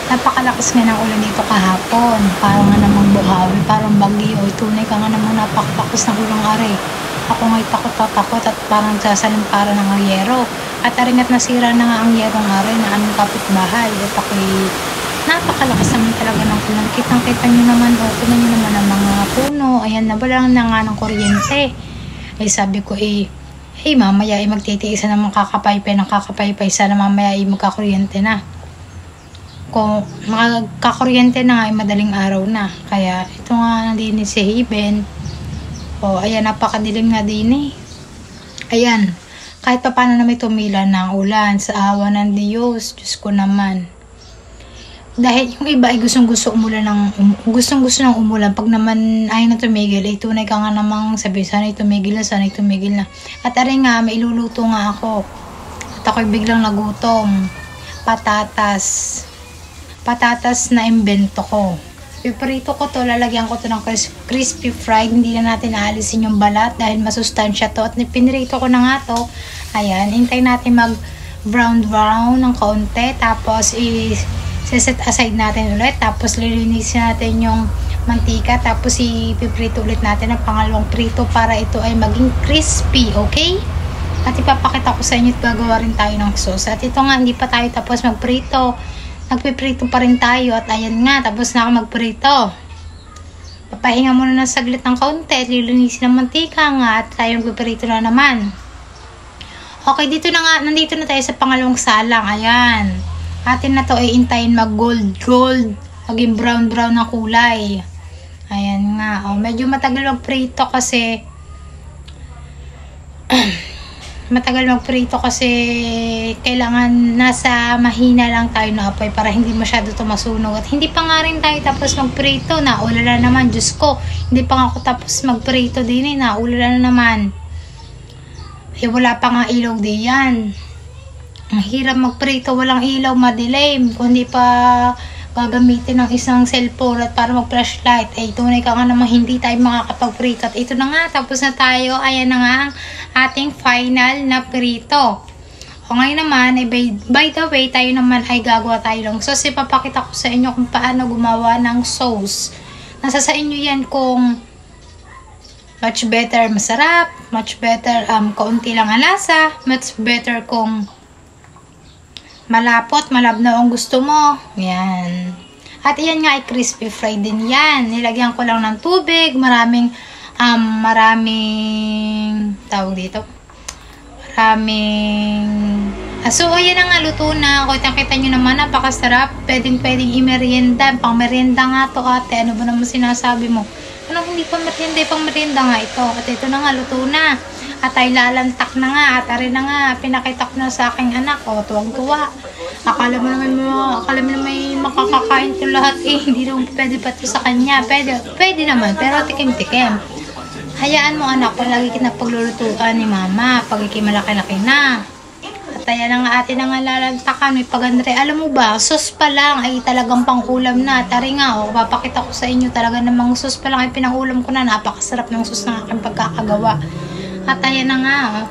Napakalakas nga ng ulan dito kahapon. Parang nga namang buhawi, parang bagyo. Tunay ka nga namang napakalakas ng ulang are. Ako nga'y takot at parang sasalimpara ng yero. At aringat nasira na nga ang yerong are na aming kapitbahay. At ako'y napakalakas naman talaga ng ulan. Kitang-kita nyo naman, tingnan nyo naman ang mga puno. Ayan, nabalang na nga ng kuryente. Ay sabi ko mamaya magtitiisa naman kakapaypay. Sana mamaya magkakuryente na. Kung makakakuryente na nga madaling araw na. Kaya ito nga nandini si Heben. Ayan, napakadilim nga din Ayan, kahit pa paano na may tumila ng ulan sa awa ng Diyos. Diyos ko naman. Dahil yung iba ay gustong-gusto ng umulan. Pag naman ay na tumigil, ay tunay ka nga namang sabi, sana'y tumigil na. At aray nga, may iluluto nga ako. At ako'y biglang nagutom. Patatas na imbento ko. Piprito ko to, lalagyan ko to ng crispy fried. Hindi na natin aalisin yung balat dahil masustansya to. At pinrito ko na nga to. Ayan, hintay natin mag brown ng kaunti. Tapos set aside natin ulit. Tapos lilinisin natin yung mantika. Tapos ipiprito ulit natin ang pangalawang prito para ito ay maging crispy. Okay? At ipapakita ko sa inyo at gagawa rin tayo ng sauce. At ito nga, hindi pa tayo tapos magprito. Nagpiprito pa rin tayo. At ayan nga, tapos na ako magprito. Papahinga muna ng saglit ng kaunti. At lilinisin ng mantika nga. At tayo magpiprito na naman. Okay, nandito na tayo sa pangalawang salang. Ayan. Atin na to ay intayin mag gold. Maging brown na kulay. Ayan nga. Medyo matagal magprito kasi kailangan nasa mahina lang tayo na apoy para hindi masyado ito masunog. At hindi pa nga rin tayo tapos magprito. Naulala naman, Diyos ko. Hindi pa nga ako tapos magprito din naulala na naman. Wala pa nga ilaw din yan. Ang hirap magprito, walang ilaw, madilim. Kung hindi pa gagamitin ng isang cellphone at para mag-flashlight, tunay ka nga namang hindi tayo makakapag-prito. At ito na nga, tapos na tayo. Ayan na nga ang ating final na prito. Ngayon naman, by the way, tayo naman ay gagawa tayo ng sauce. Ipapakita ko sa inyo kung paano gumawa ng sauce. Nasa sa inyo yan kung much better masarap, much better kaunti lang ang lasa, much better kung malabnaw ang gusto mo. Yan. At yan nga ay crispy fried din yan. Nilagyan ko lang ng tubig. Maraming tawag dito. So, ayan na nga, luto na. Kita nyo naman, napakasarap. Pwedeng i-merienda. Pang merienda nga to, ate. Ano ba naman sinasabi mo? Hindi pa merienda? Pang merienda nga ito. At ito na nga, luto na. At ay lalantak na nga. At arin na nga, pinakita ko na sa aking anak. Tuwang-tuwa. Akala mo naman may makakakain ito lahat hindi naman pwede pa ito sa kanya. Pwede naman, pero tikim-tikim. Hayaan mo anak, palagi kita paglulutuan ni mama. Pag malaki-laki na. At ayan na nga atin na nga lalantakan. May pagandre. Alam mo ba, sauce pa lang ay talagang pang-ulam na. Tari nga, papakita ko sa inyo talaga namang sauce pa lang ay pinang-ulam ko na. Napakasarap ng sauce ng aking pagkakagawa. At ayan na nga,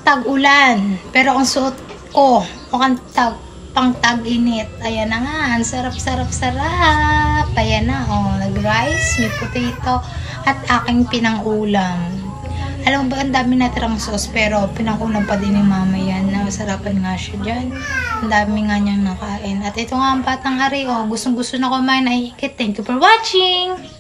tag-ulan. Pero ang suot ko, mukhang pang tag-init. Ayan na nga, ang sarap. Ayan na, nag-rice, may potato, at aking pinang-ulam. Alam mo ba, ang dami natirang sauce, pero pinang-ulam pa din ni mama yan. Masarapan nga siya dyan. Ang dami nga niyang nakain. At ito nga ang batang hari, gustong-gusto na kumain na higit. Thank you for watching!